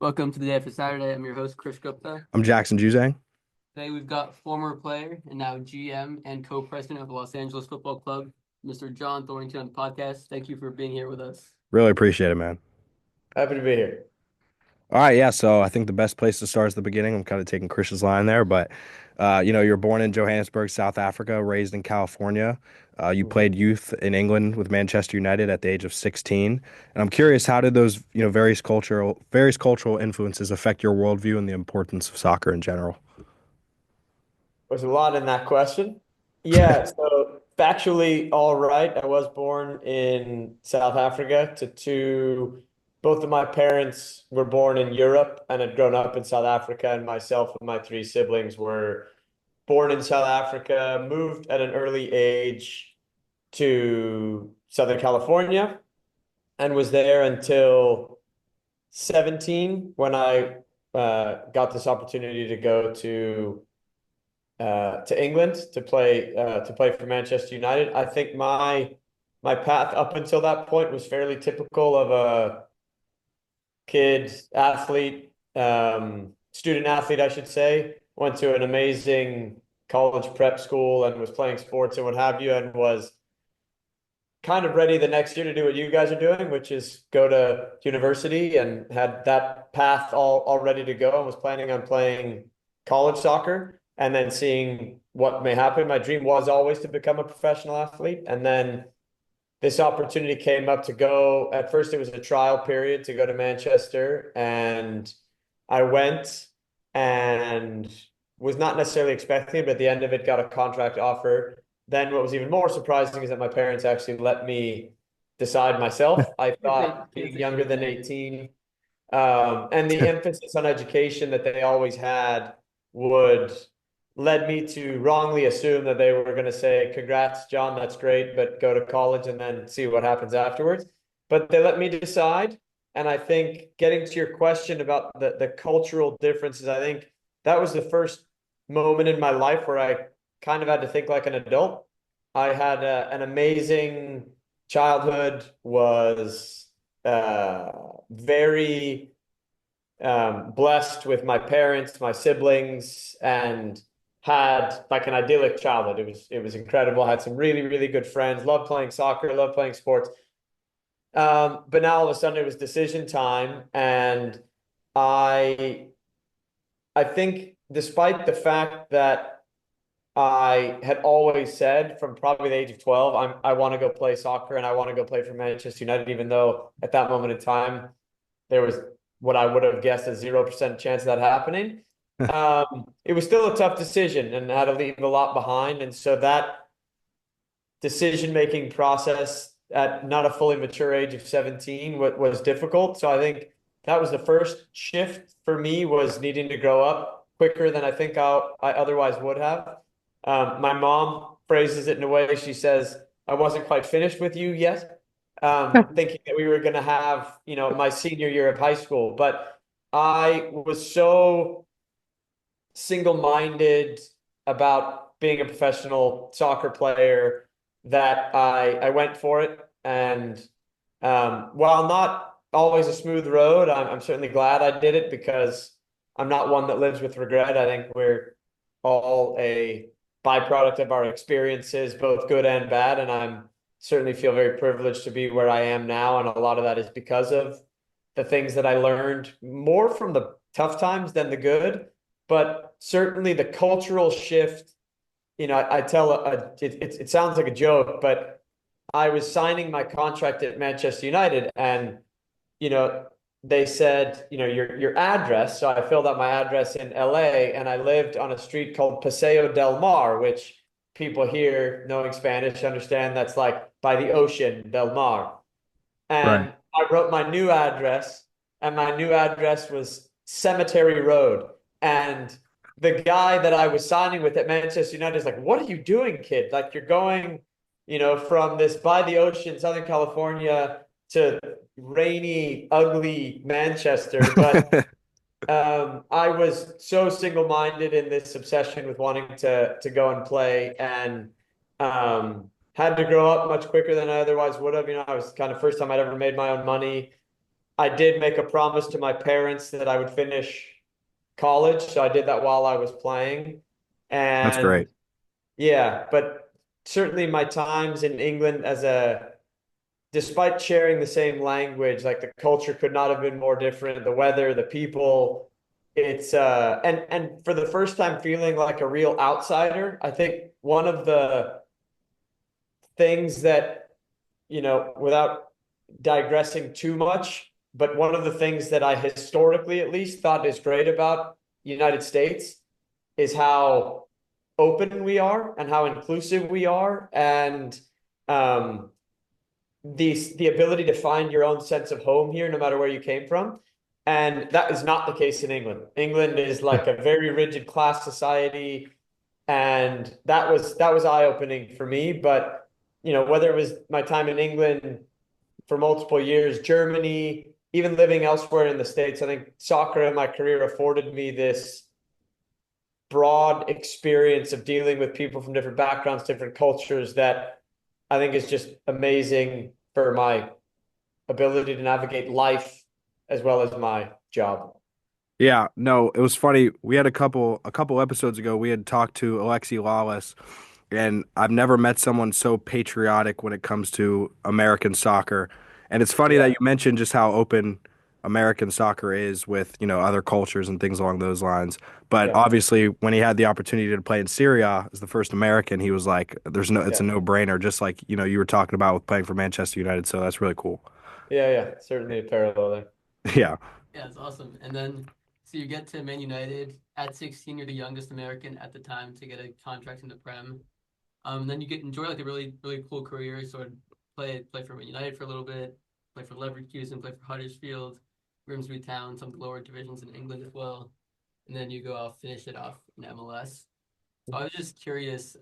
Welcome to the day for Saturday. I'm your host, Chris Gupta. I'm Jackson Juzang. Today we've got former player and now GM and co-president of the Los Angeles Football Club, Mr. John Thorrington on the podcast. Thank you for being here with us. Really appreciate it, man. Happy to be here. All right, yeah. So I think the best place to start is the beginning. I'm kind of taking Chris's line there, but you're born in Johannesburg, South Africa, raised in California. You Mhm. played youth in England with Manchester United at the age of 16. And I'm curious, how did those, various cultural influences affect your worldview and the importance of soccer in general? There's a lot in that question. Yeah, so factually, all right. I was born in South Africa both of my parents were born in Europe and had grown up in South Africa, and myself and my three siblings were born in South Africa, moved at an early age to Southern California, and was there until 17 when I got this opportunity to go to England to play for Manchester United. I think my path up until that point was fairly typical of a kid athlete, student athlete, I should say. Went to an amazing college prep school and was playing sports and what have you, and was kind of ready the next year to do what you guys are doing, which is go to university, and had that path all ready to go and was planning on playing college soccer and then seeing what may happen. My dream was always to become a professional athlete. And then this opportunity came up to go. At first, it was a trial period to go to Manchester, and I went and was not necessarily expecting it, but at the end of it, got a contract offer. Then what was even more surprising is that my parents actually let me decide myself. I thought being younger than 18, and the emphasis on education that they always had would led me to wrongly assume that they were going to say, "Congrats, John, that's great, but go to college and then see what happens afterwards." But they let me decide. And I think, getting to your question about the cultural differences, I think that was the first moment in my life where I kind of had to think like an adult. I had an amazing childhood, was very blessed with my parents, my siblings, and had like an idyllic childhood. It was incredible. I had some really, really good friends, loved playing soccer, loved playing sports. But now all of a sudden it was decision time, and I I think, despite the fact that I had always said from probably the age of 12, I want to go play soccer and I want to go play for Manchester United, even though at that moment in time there was what I would have guessed a 0% chance of that happening. It was still a tough decision and had to leave a lot behind. And so that decision-making process at not a fully mature age of 17 was difficult. So I think that was the first shift for me, was needing to grow up quicker than I think I otherwise would have. My mom phrases it in a way. She says, "I wasn't quite finished with you yet," thinking that we were going to have, my senior year of high school. But I was so single-minded about being a professional soccer player that I went for it. And while not always a smooth road, I'm certainly glad I did it, because I'm not one that lives with regret. I think we're all a byproduct of our experiences, both good and bad. And I'm certainly feel very privileged to be where I am now. And a lot of that is because of the things that I learned, more from the tough times than the good. But certainly the cultural shift, I tell it sounds like a joke, but I was signing my contract at Manchester United, and you know they said, your address. So I filled out my address in LA, and I lived on a street called Paseo del Mar, which people here knowing Spanish understand that's like by the ocean, Del Mar. Right. And I wrote my new address, and my new address was Cemetery Road. And the guy that I was signing with at Manchester United is like, "What are you doing, kid? Like, you're going, from this by the ocean, Southern California, to rainy, ugly Manchester." But I was so single-minded in this obsession with wanting to go and play, and had to grow up much quicker than I otherwise would have. I was kind of first time I'd ever made my own money. I did make a promise to my parents that I would finish college. So I did that while I was playing. That's And great. yeah, but certainly my times in England despite sharing the same language, like the culture could not have been more different. The weather, the people, and for the first time feeling like a real outsider. I think one of the things that, without digressing too much, but one of the things that I historically at least thought is great about United States is how open we are and how inclusive we are, and um, the ability to find your own sense of home here, no matter where you came from. And that is not the case in England. England is like a very rigid class society, and that was eye-opening for me. But whether it was my time in England for multiple years, Germany, even living elsewhere in the States, I think soccer in my career afforded me this broad experience of dealing with people from different backgrounds, different cultures, that I think is just amazing for my ability to navigate life as well as my job. Yeah, no, it was funny. We had a couple episodes ago, we had talked to Alexi Lawless, and I've never met someone so patriotic when it comes to American soccer. And it's funny that Yeah, you mentioned just how open American soccer is with, other cultures and things along those lines. But yeah, obviously, when he had the opportunity to play in Syria as the first American, he was like, it's yeah, a no-brainer, just like, you were talking about with playing for Manchester United. So that's really cool. yeah. Certainly a parallel there. Yeah. Yeah, it's awesome. And then, so you get to Man United at 16. You're the youngest American at the time to get a contract in the Prem. Then you get enjoy like a really really cool career. Sort of play for Man United for a little bit, play for Leverkusen, play for Huddersfield, Grimsby Town, some lower divisions in England as well. And then you go out finish it off in MLS. So I was just curious,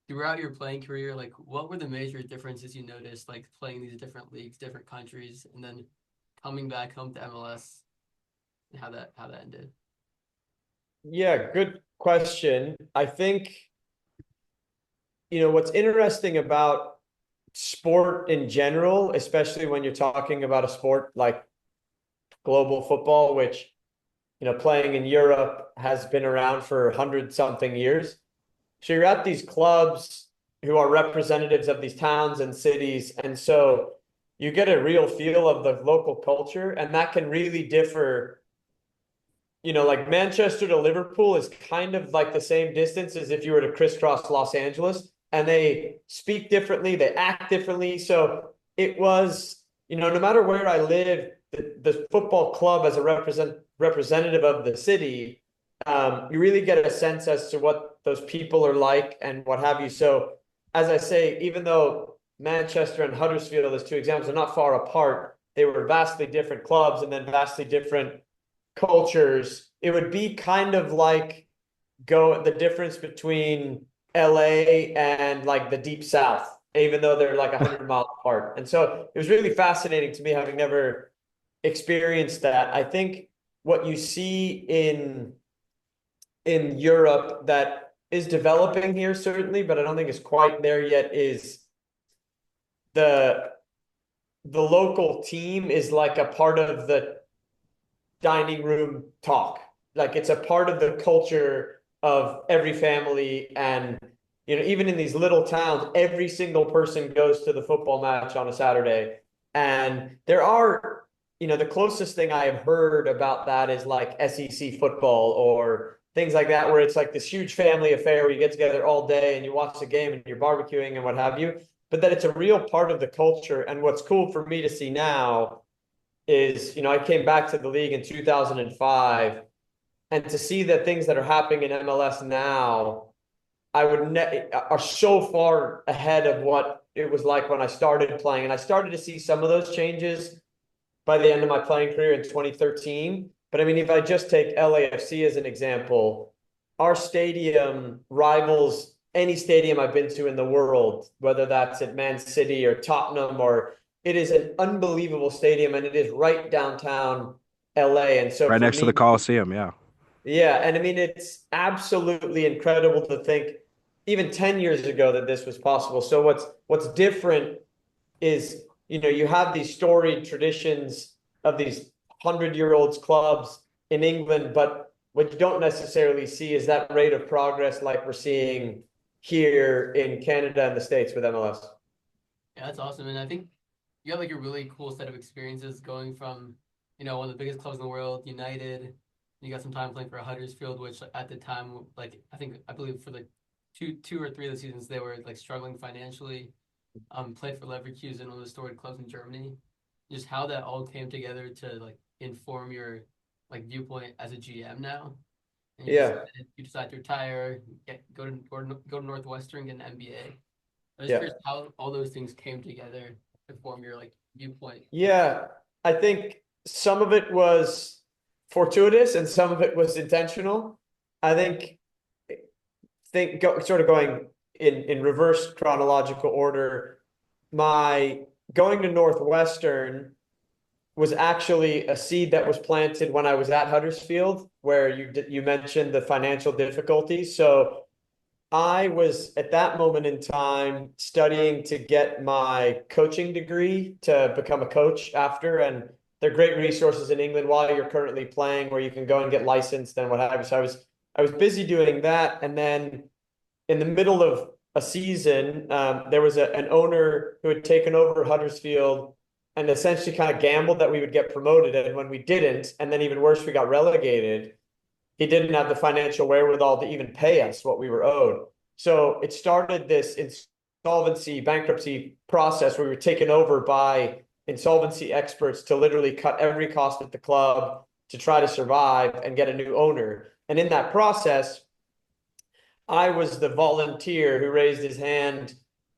throughout your playing career, like what were the major differences you noticed, like playing these different leagues, different countries, and then coming back home to MLS, and how that ended? Yeah, good question. I think, what's interesting about sport in general, especially when you're talking about a sport like global football, which, playing in Europe has been around for 100 something years. So you're at these clubs who are representatives of these towns and cities. And so you get a real feel of the local culture, and that can really differ. Like Manchester to Liverpool is kind of like the same distance as if you were to crisscross Los Angeles, and they speak differently, they act differently. So it was, no matter where I lived, the football club as a representative of the city, you really get a sense as to what those people are like and what have you. So, as I say, even though Manchester and Huddersfield, as two examples, are not far apart, they were vastly different clubs and then vastly different cultures. It would be kind of like the difference between LA and like the deep south, even though they're like 100 miles apart. And so it was really fascinating to me, having never experienced that. I think what you see in Europe that is developing here, certainly, but I don't think it's quite there yet, is the the local team is like a part of the dining room talk. Like it's a part of the culture of every family. And, even in these little towns, every single person goes to the football match on a Saturday. And there are, the closest thing I have heard about that is like SEC football or things like that, where it's like this huge family affair where you get together all day and you watch the game and you're barbecuing and what have you. But that it's a real part of the culture. And what's cool for me to see now is, I came back to the league in 2005, and to see that things that are happening in MLS now, are so far ahead of what it was like when I started playing. And I started to see some of those changes by the end of my playing career in 2013. But I mean, if I just take LAFC as an example, our stadium rivals any stadium I've been to in the world, whether that's at Man City or Tottenham, or it is an unbelievable stadium, and it is right downtown LA. And so Right for next to the me, Coliseum. Yeah. yeah, and I mean, it's absolutely incredible to think even 10 years ago that this was possible. So what's different is, you have these storied traditions of these 100-year-olds clubs in England, but what you don't necessarily see is that rate of progress like we're seeing here in Canada and the States with MLS. Yeah, that's awesome. And I think you have like a really cool set of experiences going from, one of the biggest clubs in the world, United. You got some time playing for Huddersfield, which at the time, like I believe for like two or three of the seasons they were like struggling financially. Played for Leverkusen, one of the storied clubs in Germany. Just how that all came together to like inform your like viewpoint as a GM now. And you decide to retire, go to Northwestern, get an MBA. I was curious how all those things came together to form your like viewpoint. Yeah, I think some of it was fortuitous and some of it was intentional. I think sort of going in reverse chronological order, my going to Northwestern was actually a seed that was planted when I was at Huddersfield, where you mentioned the financial difficulties. So I was at that moment in time studying to get my coaching degree to become a coach after, and there are great resources in England while you're currently playing where you can go and get licensed and what have you. So I was busy doing that, and then in the middle of a season, there was an owner who had taken over Huddersfield and essentially kind of gambled that we would get promoted, and when we didn't, and then even worse, we got relegated. He didn't have the financial wherewithal to even pay us what we were owed. So it started this insolvency, bankruptcy process where we were taken over by insolvency experts to literally cut every cost at the club to try to survive and get a new owner. And in that process, I was the volunteer who raised his hand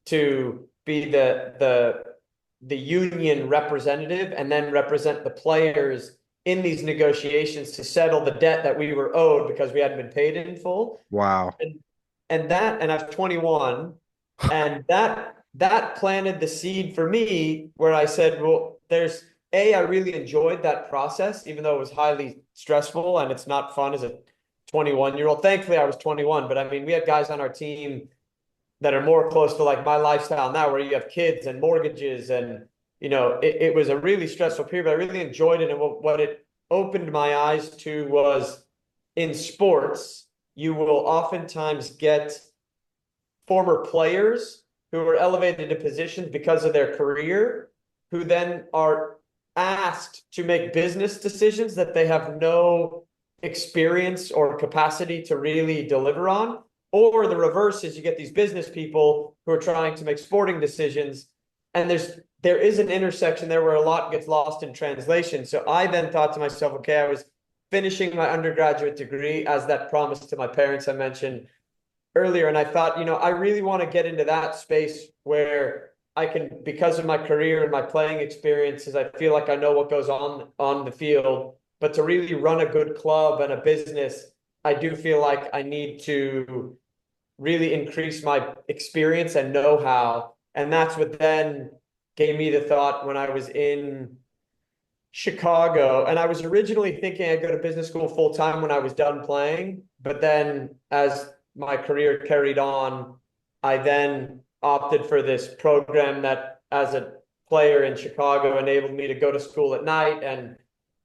to be the union representative and then represent the players in these negotiations to settle the debt that we were owed because we hadn't been paid in full. Wow. And I was 21, and that planted the seed for me where I said, well, I really enjoyed that process, even though it was highly stressful and it's not fun as a 21-year-old. Thankfully, I was 21, but I mean, we had guys on our team that are more close to like my lifestyle now, where you have kids and mortgages, and it was a really stressful period, but I really enjoyed it. And what it opened my eyes to was in sports, you will oftentimes get former players who are elevated to positions because of their career, who then are asked to make business decisions that they have no experience or capacity to really deliver on. Or the reverse is you get these business people who are trying to make sporting decisions, and there is an intersection there where a lot gets lost in translation. So I then thought to myself, okay, I was finishing my undergraduate degree as that promise to my parents I mentioned earlier, and I thought, I really want to get into that space where I can, because of my career and my playing experiences, I feel like I know what goes on the field. But to really run a good club and a business, I do feel like I need to really increase my experience and know-how. And that's what then gave me the thought when I was in Chicago. And I was originally thinking I'd go to business school full-time when I was done playing. But then as my career carried on, I then opted for this program that, as a player in Chicago, enabled me to go to school at night and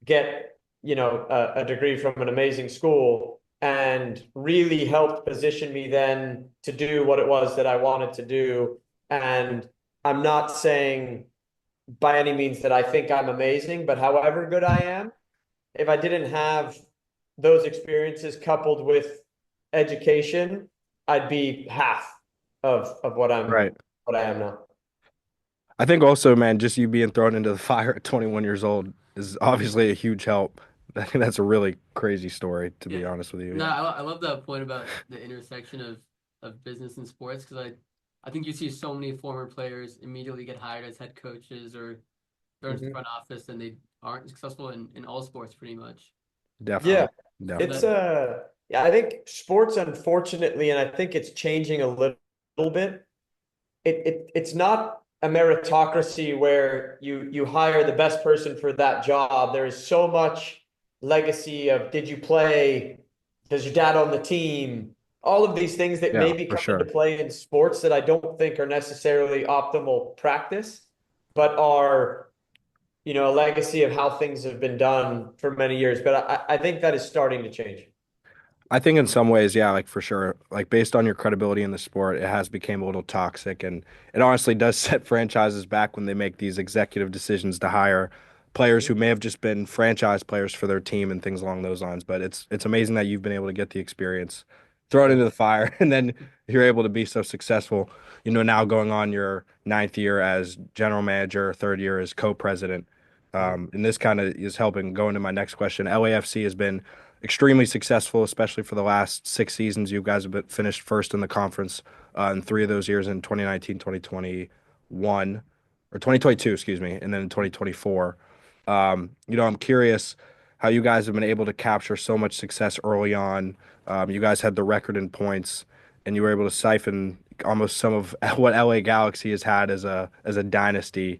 get a degree from an amazing school, and really helped position me then to do what it was that I wanted to do. And I'm not saying by any means that I think I'm amazing, but however good I am, if I didn't have those experiences coupled with education, I'd be half of what Right. what I am now. I think also, man, just you being thrown into the fire at 21 years old is obviously a huge help. I think that's a really crazy story, to be honest with you. No, I love that point about the intersection of business and sports, because I think you see so many former players immediately get hired as head coaches or they're in the front office, and they aren't successful in all sports pretty much. Definitely. Yeah, it's I think sports, unfortunately, and I think it's changing a little bit. It's not a meritocracy where you hire the best person for that job. There is so much legacy of, did you play? Does your dad own the team? All of these things that maybe come into play in sports that I don't think are necessarily optimal practice, but are a legacy of how things have been done for many years. But I think that is starting to change. I think in some ways, yeah, like for sure, like based on your credibility in the sport, it has become a little toxic, and it honestly does set franchises back when they make these executive decisions to hire players who may have just been franchise players for their team and things along those lines. But it's amazing that you've been able to get the experience, throw it into the fire, and then you're able to be so successful. Now going on your ninth year as general manager, third year as co-president. And this kind of is helping go into my next question. LAFC has been extremely successful, especially for the last 6 seasons. You guys have finished first in the conference in 3 of those years in 2019, 2021, or 2022, excuse me, and then in 2024. I'm curious how you guys have been able to capture so much success early on. You guys had the record in points, and you were able to siphon almost some of what LA Galaxy has had as a dynasty,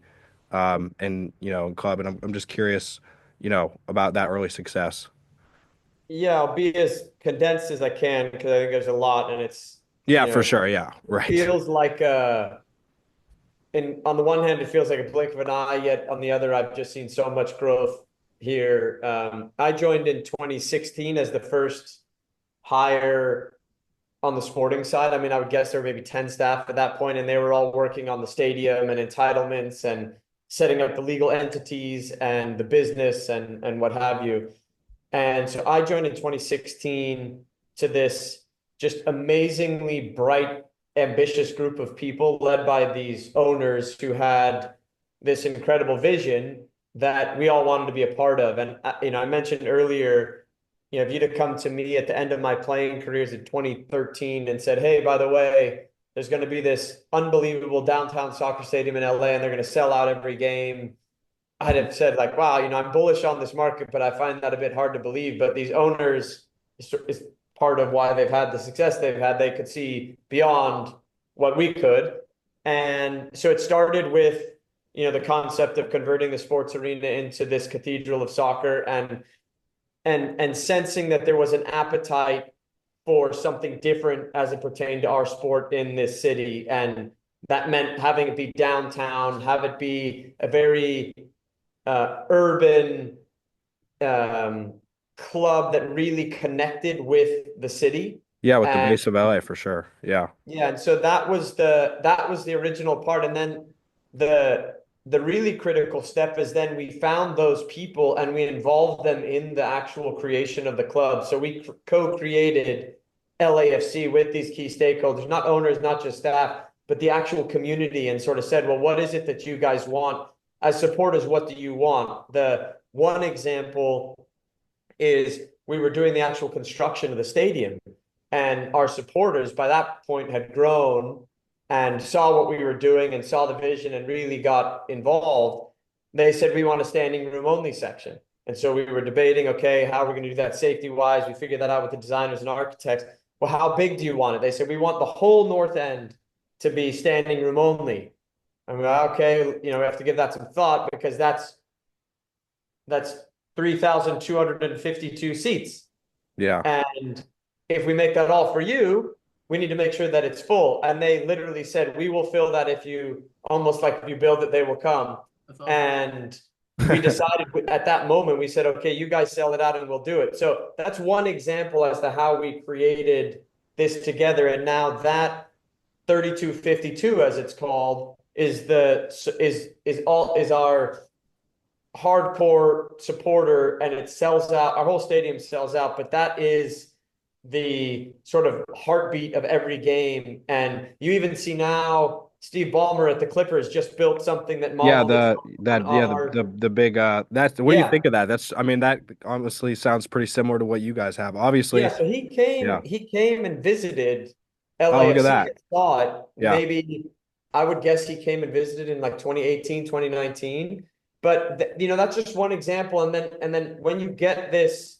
and club. And I'm just curious, about that early success. Yeah, I'll be as condensed as I can because I think there's a lot, and Yeah, for sure. Yeah, it right. feels like and on the one hand, it feels like a blink of an eye, yet on the other, I've just seen so much growth here. I joined in 2016 as the first hire on the sporting side. I mean, I would guess there were maybe 10 staff at that point, and they were all working on the stadium and entitlements and setting up the legal entities and the business and what have you. And so I joined in 2016 to this just amazingly bright, ambitious group of people led by these owners who had this incredible vision that we all wanted to be a part of. And, I mentioned earlier, if you'd have come to me at the end of my playing careers in 2013 and said, hey, by the way, there's going to be this unbelievable downtown soccer stadium in LA and they're going to sell out every game. I'd have said like, wow, I'm bullish on this market, but I find that a bit hard to believe. But these owners is part of why they've had the success they've had. They could see beyond what we could. And so it started with, the concept of converting the sports arena into this cathedral of soccer and sensing that there was an appetite for something different as it pertained to our sport in this city. And that meant having it be downtown, have it be a very urban club that really connected with the city. Yeah, with the And base of LA for sure. Yeah. yeah, and so that was the original part. And then the really critical step is then we found those people and we involved them in the actual creation of the club. So we co-created LAFC with these key stakeholders, not owners, not just staff, but the actual community, and sort of said, well, what is it that you guys want? As supporters, what do you want? The one example is we were doing the actual construction of the stadium, and our supporters by that point had grown and saw what we were doing and saw the vision and really got involved. They said, we want a standing room only section. And so we were debating, okay, how are we going to do that safety wise? We figured that out with the designers and architects. Well, how big do you want it? They said, we want the whole north end to be standing room only. And we're like, okay, we have to give that some thought because that's 3,252 seats. Yeah. And if we make that all for you, we need to make sure that it's full. And they literally said, we will fill that if you build it, they will come. That's awesome. And we decided at that moment, we said, okay, you guys sell it out and we'll do it. So that's one example as to how we created this together. And now that 3252, as it's called, is our hardcore supporter, and it sells out. Our whole stadium sells out, but that is the sort of heartbeat of every game. And you even see now Steve Ballmer at the Clippers just built something that Yeah, modeled the itself on that yeah, our. the big that's what do you Yeah. think of that? I mean, that honestly sounds pretty similar to what you guys have. Yeah, Obviously, so yeah. he came and visited Oh, look at LAFC that. and saw it. Yeah. Maybe I would guess he came and visited in like 2018, 2019. But that's just one example. And then when you get this,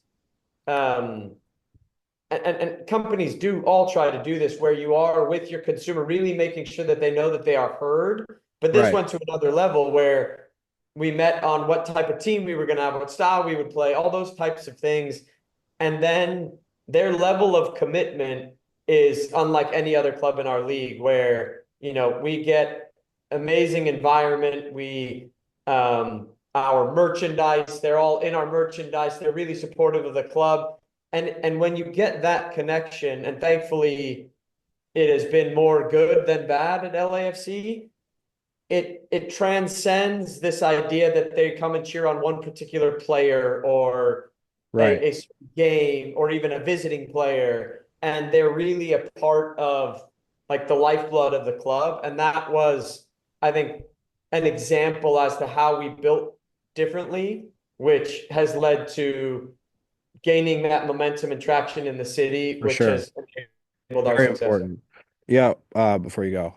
and companies do all try to do this, where you are with your consumer, really making sure that they know that they are heard. But this Right. went to another level where we met on what type of team we were going to have, what style we would play, all those types of things. And then their level of commitment is unlike any other club in our league, where we get amazing environment. We our merchandise. They're all in our merchandise. They're really supportive of the club. And when you get that connection, and thankfully it has been more good than bad at LAFC, it transcends this idea that they come and cheer on one particular player or Right. a game or even a visiting player, and they're really a part of like the lifeblood of the club. And that was, I think, an example as to how we built differently, which has led to gaining that momentum and traction in the city, For which sure. has enabled our Very success. important. Yeah, before you go.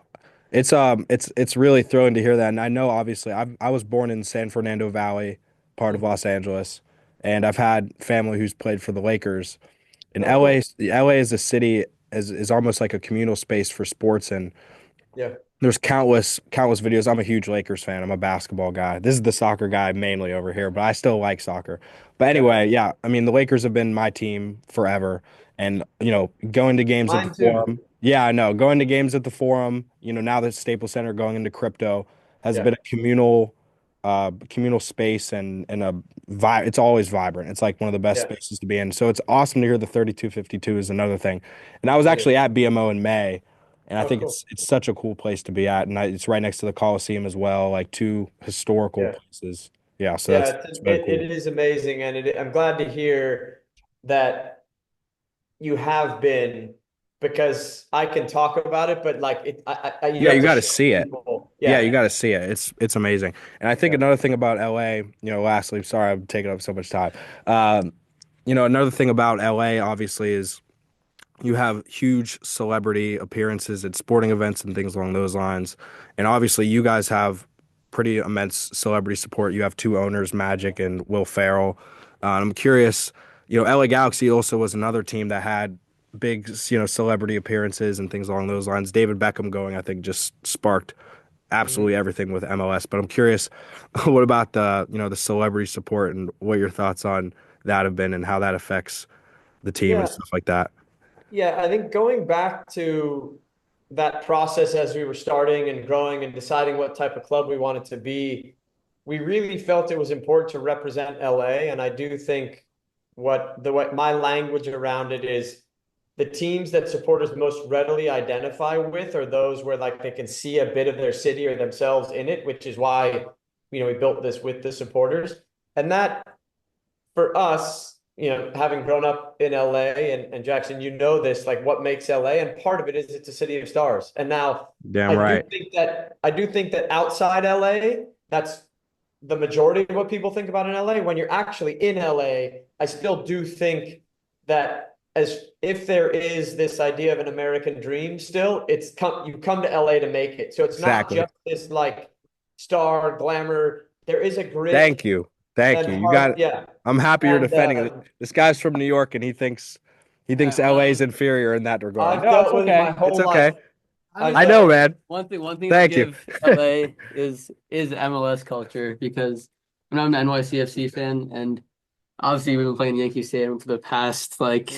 It's really thrilling to hear that. And I know obviously I was born in San Fernando Valley, part of Los Angeles, and I've had family who's played for the Lakers. And Oh, cool. LA is a city is almost like a communal space for sports, and Yeah. there's countless videos. I'm a huge Lakers fan. I'm a basketball guy. This is the soccer guy mainly over here, but I still like soccer. But Yeah. anyway, yeah, I mean the Lakers have been my team forever, and going to games at the Mine too. Forum. Yeah, I know. Going to games at the Forum. Now that Staples Center going into crypto has Yeah. been a communal space and a vibe. It's always vibrant. It's like one of the best Yeah. spaces to be in. So it's awesome to hear the 3252 is another thing. And I was It is. actually at BMO in May. And I Oh, think cool. it's such a cool place to be at, and it's right next to the Coliseum as well, like two historical Yeah. places. Yeah, so Yeah. that's very cool. It is amazing. And I'm glad to hear that you have been, because I can talk about it, but like you Yeah, have you to got to show see it. people. Yeah, Yeah. you got to see it. It's amazing. And I think Yeah. another thing about LA, lastly, sorry I'm taking up so much time. Another thing about LA obviously is you have huge celebrity appearances at sporting events and things along those lines. And obviously, you guys have pretty immense celebrity support. You have two owners, Magic and Will Ferrell. I'm curious, LA Galaxy also was another team that had big, celebrity appearances and things along those lines. David Beckham going, I think, just sparked absolutely Mhm. everything with MLS. But I'm curious, what about the celebrity support and what your thoughts on that have been and how that affects the team and Yeah. stuff like that? Yeah. I think going back to that process as we were starting and growing and deciding what type of club we wanted to be, we really felt it was important to represent LA. And I do think what my language around it is, the teams that supporters most readily identify with are those where like they can see a bit of their city or themselves in it, which is why, we built this with the supporters. And that, for us, having grown up in LA, and Jackson, this, like what makes LA, and part of it is it's a city of stars. And now Damn right. I do think that outside LA, that's the majority of what people think about in LA. When you're actually in LA, I still do think that, as if there is this idea of an American dream still, you come to LA to make it. So it's not Exactly. just this like star glamour. There is a grit Thank you. Thank and you. You got heart. it. Yeah. I'm happy you're And defending it. This guy's from New York and he thinks Well, LA is inferior in that regard. I've No, it's dealt with it my okay. It's whole life. okay. I I've mean, I dealt know, with man. one thing to Thank you. give LA is MLS culture, because I'm an NYCFC fan, and obviously we've been playing Yankee Stadium for the past like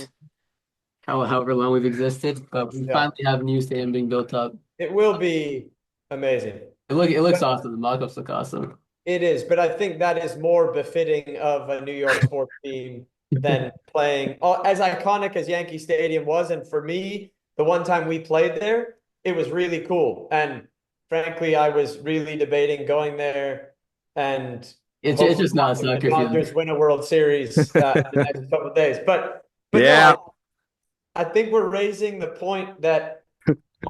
however long we've existed, but we Yeah, finally have a new stadium being built up. it will be amazing. It looks But awesome. The mock-ups look awesome. it is, but I think that is more befitting of a New York sports team than playing as iconic as Yankee Stadium was. And for me, the one time we played there, it was really cool. And frankly, I was really debating going there and It's hopefully just not a watching the soccer field. Dodgers win a World Series in the next couple of days. But no, Yeah. I think we're raising the point that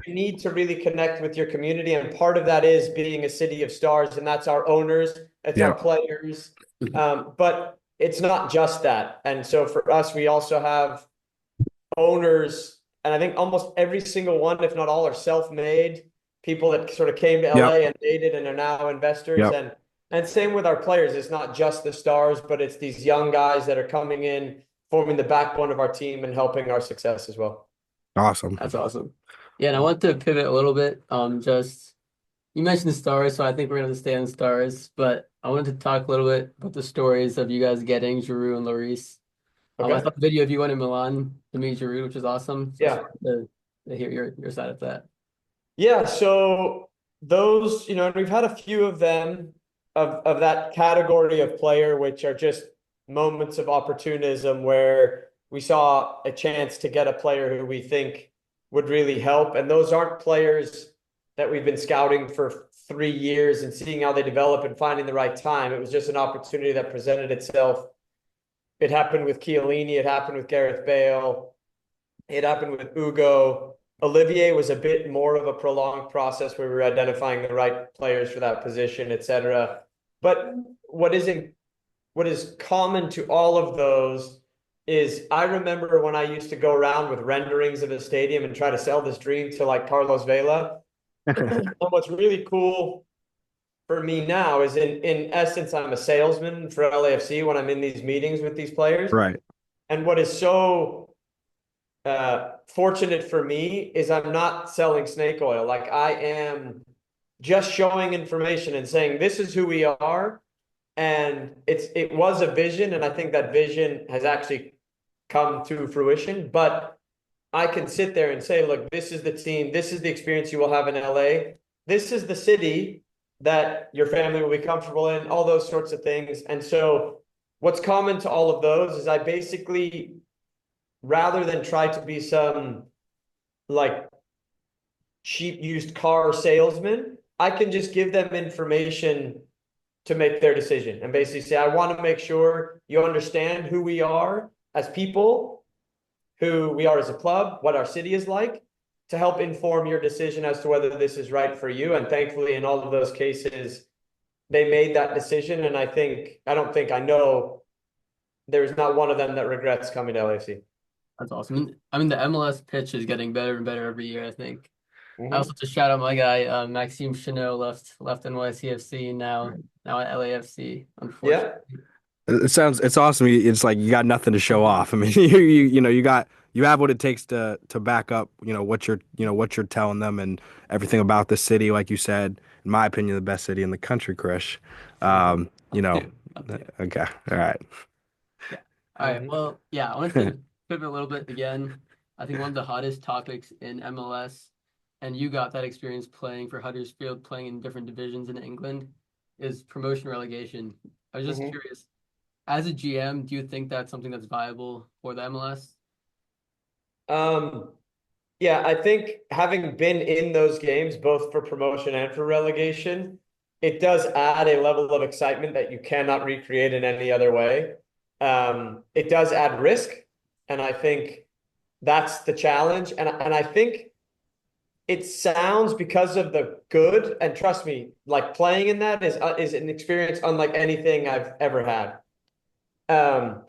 you need to really connect with your community. And part of that is being a city of stars, and that's our owners, it's our Yeah. players. But it's not just that. And so for us, we also have owners, and I think almost every single one, if not all, are self-made people that sort of came to Yep. LA and made it and are now investors. Yep. And same with our players. It's not just the stars, but it's these young guys that are coming in, forming the backbone of our team and helping our success as well. Awesome. That's awesome. Yeah, and I want to pivot a little bit. Just you mentioned the stars, so I think we're gonna stay on stars. But I wanted to talk a little bit about the stories of you guys getting Giroud and Lloris. I Okay. saw the video of you going to Milan to meet Giroud, which is awesome. So Yeah. to hear your side of that. Yeah. So those, and we've had a few of them. of that category of player, which are just moments of opportunism where we saw a chance to get a player who we think would really help. And those aren't players that we've been scouting for 3 years and seeing how they develop and finding the right time. It was just an opportunity that presented itself. It happened with Chiellini. It happened with Gareth Bale. It happened with Hugo. Olivier was a bit more of a prolonged process where we were identifying the right players for that position, etc. But what is common to all of those is I remember when I used to go around with renderings of the stadium and try to sell this dream to like Carlos Vela. And what's really cool for me now is in essence, I'm a salesman for LAFC when I'm in these meetings with these players. Right. And what is so fortunate for me is I'm not selling snake oil. Like I am just showing information and saying, this is who we are. And it was a vision. And I think that vision has actually come to fruition, but I can sit there and say, look, this is the team. This is the experience you will have in LA. This is the city that your family will be comfortable in, all those sorts of things. And so what's common to all of those is I basically, rather than try to be some like cheap used car salesman, I can just give them information to make their decision and basically say, I want to make sure you understand who we are as people, who we are as a club, what our city is like, to help inform your decision as to whether this is right for you. And thankfully, in all of those cases, they made that decision. And I know there's not one of them that regrets coming to LAFC. That's awesome. I mean, the MLS pitch is getting better and better every year, I think. Mm-hmm. I also have to shout out my guy, Maxime Chanot, left NYCFC and now at LAFC, unfortunately. Yeah. It's awesome. It's like you got nothing to show off. I mean, you have what it takes to back up, what you're telling them and everything about the city. Like you said, in my opinion, the best city in the country, Krish. Okay. All right. Yeah. All right. Well, yeah, I wanted to pivot a little bit again. I think one of the hottest topics in MLS, and you got that experience playing for Huddersfield, playing in different divisions in England, is promotion relegation. I was just curious, as a GM, do you think that's something that's viable for the MLS? Yeah, I think having been in those games, both for promotion and for relegation, it does add a level of excitement that you cannot recreate in any other way. It does add risk, and I think that's the challenge. And I think it sounds, because of the good, and trust me, like playing in that is an experience unlike anything I've ever had. And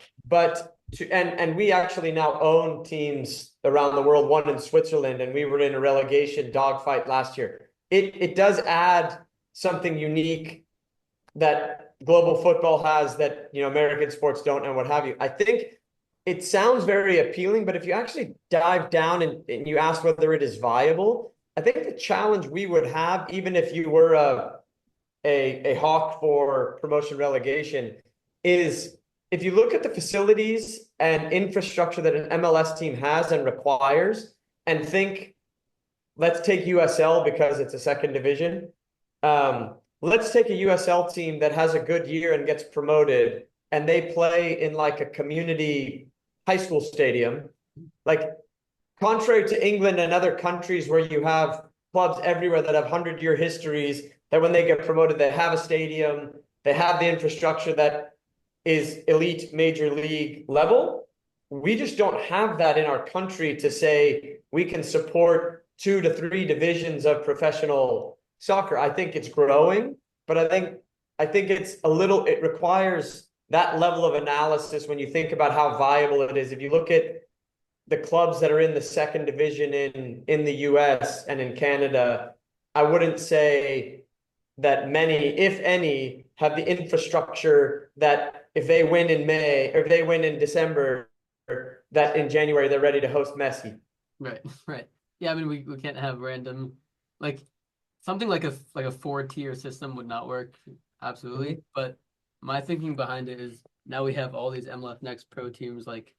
we actually now own teams around the world, one in Switzerland, and we were in a relegation dogfight last year. It does add something unique that global football has that American sports don't, and what have you. I think it sounds very appealing, but if you actually dive down and you ask whether it is viable, I think the challenge we would have, even if you were a hawk for promotion relegation, is if you look at the facilities and infrastructure that an MLS team has and requires, and think, let's take USL because it's a second division. Let's take a USL team that has a good year and gets promoted, and they play in like a community high school stadium. Like, contrary to England and other countries where you have clubs everywhere that have 100-year histories, that when they get promoted, they have a stadium, they have the infrastructure that is elite major league level. We just don't have that in our country to say we can support 2 to 3 divisions of professional soccer. I think it's growing, but I think it requires that level of analysis when you think about how viable it is. If you look at the clubs that are in the second division in the US and in Canada, I wouldn't say that many, if any, have the infrastructure that if they win in May or if they win in December, that in January they're ready to host Messi. Right. Yeah, I mean we can't have random, like something like a 4-tier system would not work, absolutely. But my thinking behind it is now we have all these MLS Next Pro teams like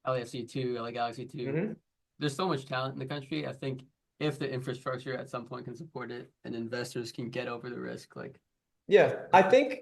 LAFC 2, LA Galaxy 2. There's so much talent in the country. I think if the infrastructure at some point can support it and investors can get over the risk, like Yeah, I think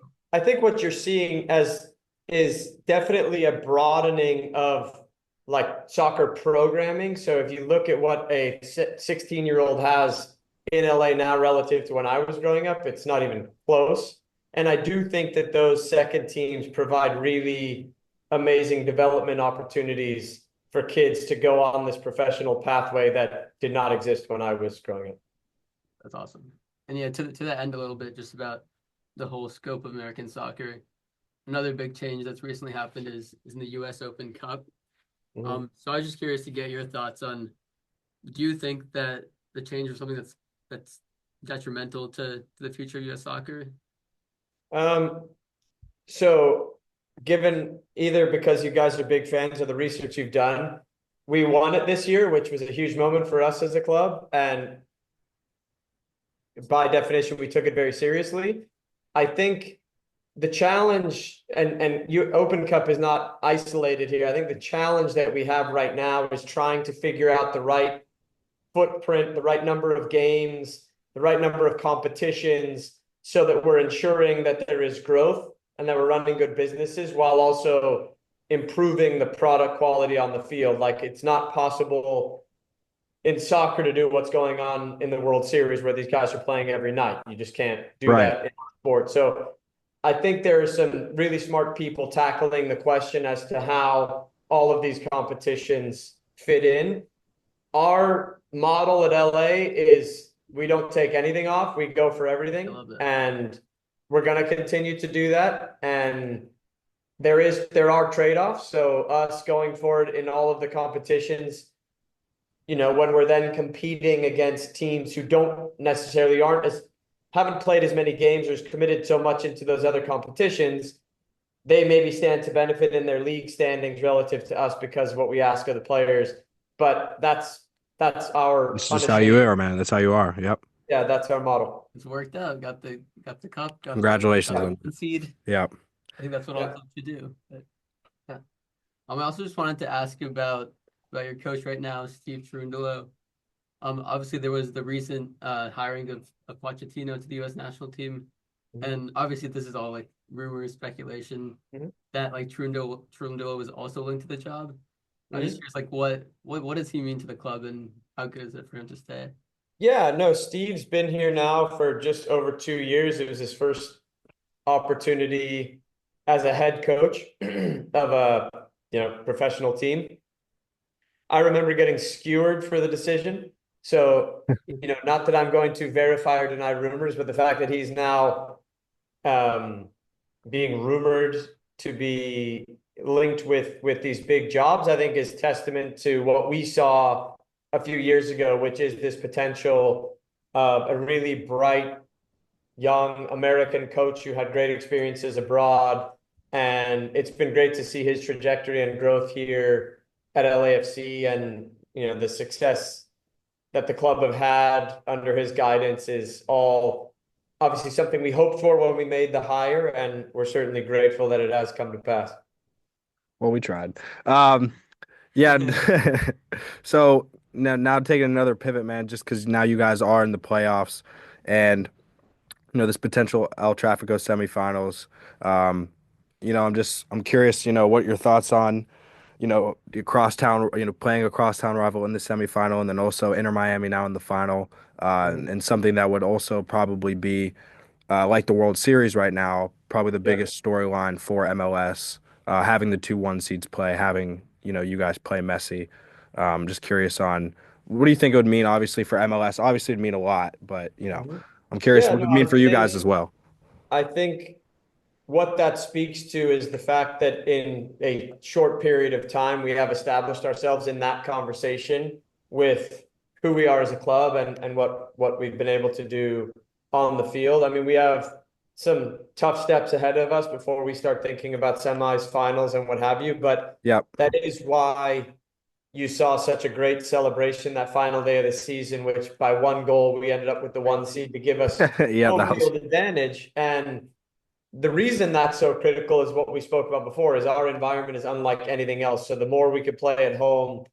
what you're seeing as is definitely a broadening of like soccer programming. So if you look at what a 16-year-old has in LA now relative to when I was growing up, it's not even close. And I do think that those second teams provide really amazing development opportunities for kids to go on this professional pathway that did not exist when I was growing up. That's awesome. And yeah, to that end a little bit, just about the whole scope of American soccer. Another big change that's recently happened is in the U.S. Open Cup. Mhm. So I was just curious to get your thoughts on, do you think that the change was something that's detrimental to the future of U.S. soccer? Um, so given either because you guys are big fans of the research you've done, we won it this year, which was a huge moment for us as a club. And by definition, we took it very seriously. I think the challenge and you Open Cup is not isolated here. I think the challenge that we have right now is trying to figure out the right footprint, the right number of games, the right number of competitions, so that we're ensuring that there is growth and that we're running good businesses while also improving the product quality on the field. Like it's not possible in soccer to do what's going on in the World Series where these guys are playing every night. You just can't do Right. that in sport. So I think there are some really smart people tackling the question as to how all of these competitions fit in. Our model at LA is we don't take anything off, we go for I everything. love that. And we're going to continue to do that. And there are trade-offs. So us going forward in all of the competitions, when we're then competing against teams who don't necessarily haven't played as many games or is committed so much into those other competitions, they maybe stand to benefit in their league standings relative to us because of what we ask of the players. But that's our It's just how you unashamed. are, man. That's how you are. Yep. Yeah, that's our model. It's worked out. Got the cup. Congratulations Yeah. on. Concede. Yep. I think that's what all Yeah. clubs should do. But yeah. I also just wanted to ask you about your coach right now, Steve Cherundolo. Obviously there was the recent hiring of Pochettino to the U.S. national team, and obviously this is all like rumors, speculation Mhm. that like Cherundolo was also linked to the job. I'm just Mhm. curious, like what does he mean to the club, and how good is it for him to stay? Yeah, no, Steve's been here now for just over 2 years. It was his first opportunity as a head coach of a professional team. I remember getting skewered for the decision. So, not that I'm going to verify or deny rumors, but the fact that he's now um, being rumored to be linked with these big jobs, I think is testament to what we saw a few years ago, which is this potential of a really bright young American coach who had great experiences abroad. And it's been great to see his trajectory and growth here at LAFC, and the success that the club have had under his guidance is all obviously something we hoped for when we made the hire, and we're certainly grateful that it has come to pass. Well, we tried. Yeah. So now taking another pivot, man, just because now you guys are in the playoffs, and this potential El Tráfico semifinals. I'm curious, what your thoughts on, the crosstown, playing a crosstown rival in the semifinal, and then also Inter Miami now in the final, and something that would also probably be like the World Series right now, probably the Yeah. biggest storyline for MLS, having the 2-1 seeds play, having, you guys play Messi. Just curious on what do you think it would mean, obviously, for MLS? Obviously, it'd mean a lot, but, Mhm. I'm curious Yeah, what it no, would mean for you guys as well. I think what that speaks to is the fact that in a short period of time, we have established ourselves in that conversation with who we are as a club and what we've been able to do on the field. I mean, we have some tough steps ahead of us before we start thinking about semis, finals, and what have you. But Yep. that is why you saw such a great celebration that final day of the season, which by one goal, we ended up with the one seed to give us Yeah, home that was field advantage. And the reason that's so critical is what we spoke about before, is our environment is unlike anything else. So the more we could play at home,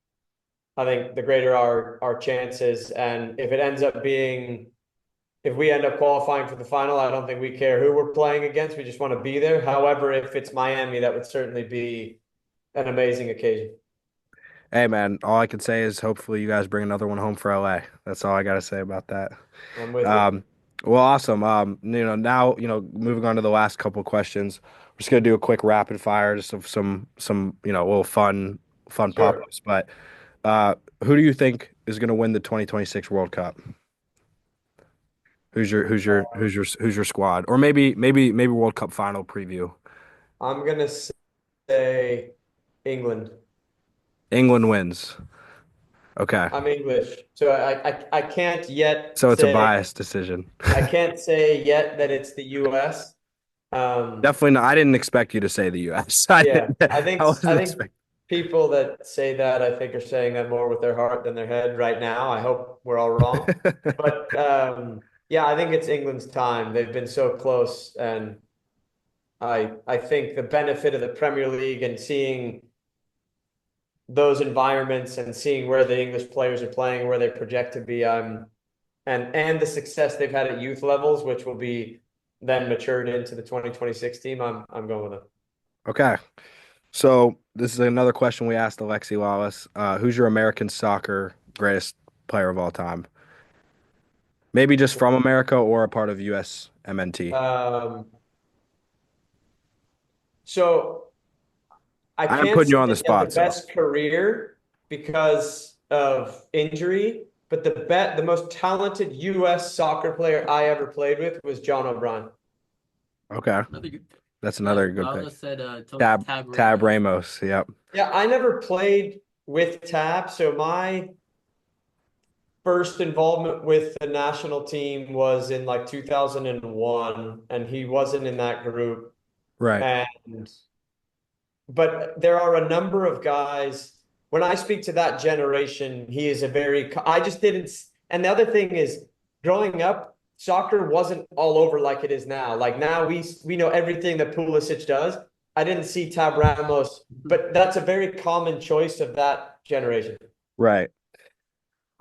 I think the greater our chances. And if it ends up being if we end up qualifying for the final, I don't think we care who we're playing against. We just want to be there. However, if it's Miami, that would certainly be an amazing occasion. Hey man, all I can say is hopefully you guys bring another one home for LA. That's all I got to say about that. I'm with you. Um, well, awesome. Now, moving on to the last couple questions. We're just gonna do a quick rapid fire, just of some, little fun Sure. pop-ups. But who do you think is gonna win the 2026 World Cup? Who's your squad? Or maybe World Cup final preview. I'm gonna say England. England wins. Okay. I'm English, so I can't yet So it's a say biased decision. I can't say yet that it's the U.S. Definitely not. I didn't expect you to say the U.S. I Yeah, didn't, I I think wasn't I think expecting. people that say that I think are saying that more with their heart than their head right now. I hope we're all wrong. But yeah, I think it's England's time. They've been so close, and I think the benefit of the Premier League and seeing those environments and seeing where the English players are playing, where they project to be, and the success they've had at youth levels, which will be then matured into the 2026 team. I'm going with them. Okay. So this is another question we asked Alexi Lawless. Who's your American soccer greatest player of all time? Maybe just from America or a part of US MNT. Um, so I I'm can't putting say you on the that he had the spot, so best career because of injury, but the most talented U.S. soccer player I ever played with was John O'Brien. okay. Another good pick. That's another good I pick. almost said Tab Tab Tab Ramos. Ramos. Yep. Yeah, I never played with Tab, so my first involvement with the national team was in like 2001, and he wasn't in that group. Right. And but there are a number of guys. When I speak to that generation, he is a very. I just didn't. And the other thing is, growing up, soccer wasn't all over like it is now. Like now, we know everything that Pulisic does. I didn't see Tab Ramos, but that's a very common choice of that generation. Right.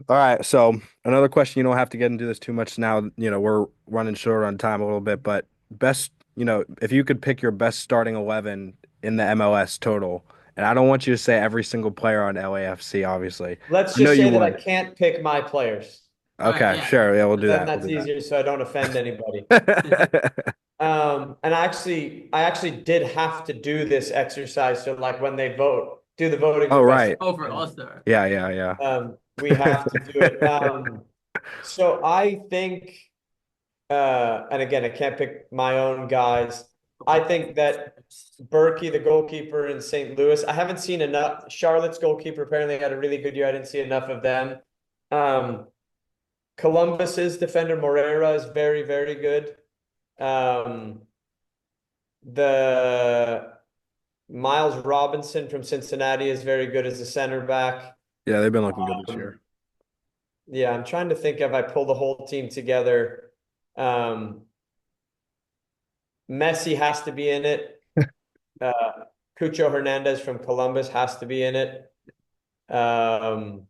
All right. So another question, you don't have to get into this too much now. We're running short on time a little bit, but best, if you could pick your best starting 11 in the MLS total, and I don't want you to say every single player on LAFC, obviously. Let's I know just you say that I would. can't pick my players. All right, Okay, yeah, sure. Yeah, we'll do Then that. We'll that's do easier, so I don't offend anybody. that. And I actually did have to do this exercise. So like when they do the voting Oh, of best right. Oh, for 11, All-Star. Yeah, yeah, we have to do it. yeah. So I think, and again, I can't pick my own guys. I think that Berkey, the goalkeeper in St. Louis, I haven't seen enough. Charlotte's goalkeeper apparently had a really good year. I didn't see enough of them. Um, Columbus's defender Morera is very, very good. Um, the Miles Robinson from Cincinnati is very good as a center back. Yeah, they've been looking good this Um, year. yeah, I'm trying to think if I pull the whole team together. Messi has to be in it. Uh, Cucho Hernandez from Columbus has to be in it. Um,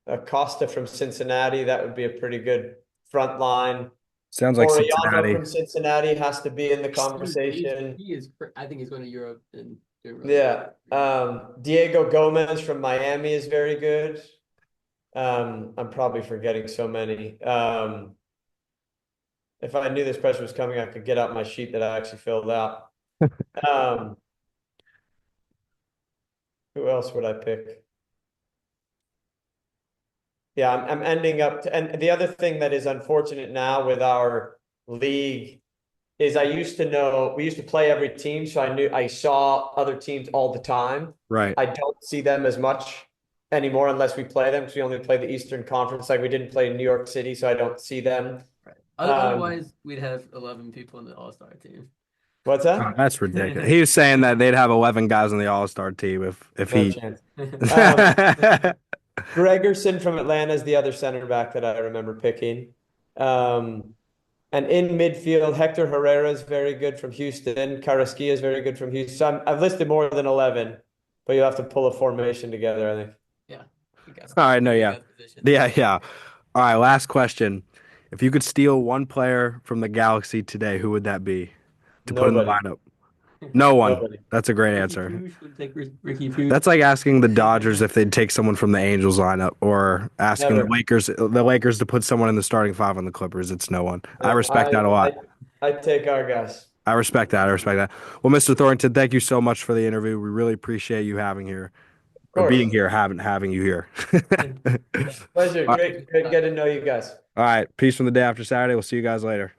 Acosta from Cincinnati, that would be a pretty good front line. Sounds like Orellano Cincinnati. from Cincinnati has to be in the He's, he's, conversation. he is. I think he's going to Europe and doing really Yeah. well. Diego Gomez from Miami is very good. I'm probably forgetting so many. If I knew this question was coming, I could get out my sheet that I actually filled out. Um, who else would I pick? Yeah, I'm ending up to, and the other thing that is unfortunate now with our league is we used to play every team, so I saw other teams all the time. Right. I don't see them as much anymore unless we play them because we only play the Eastern Conference. Like we didn't play in New York City, so I don't see them. Right. Otherwise, we'd have 11 people in the All-Star team. What's Oh, that? that's ridiculous. He was saying that they'd have 11 guys on the All-Star team if No he. chance. Um, Gregerson from Atlanta is the other center back that I remember picking. And in midfield, Hector Herrera is very good from Houston. Carrasquilla is very good from Houston. So I've listed more than 11, but you'll have to pull a formation together, I think. Yeah. We got All right, no, we yeah. got positions. Yeah, yeah. All right, last question. If you could steal one player from the Galaxy today, who would that be to put in the Nobody. lineup? No one. Nobody. That's a great Ricky answer. Fuchs would take Ricky Fuchs. That's like asking the Dodgers if they'd take someone from the Angels lineup, or asking Never. The Lakers to put someone in the starting five on the Clippers. It's no one. I No, respect that a lot. I take our guys. I respect that. I respect that. Well, Mr. Thorrington, thank you so much for the interview. We really appreciate you having here, Of or being course. here, having you here. Pleasure. All Great getting to know you guys. right. Peace from the day after Saturday. We'll see you guys later.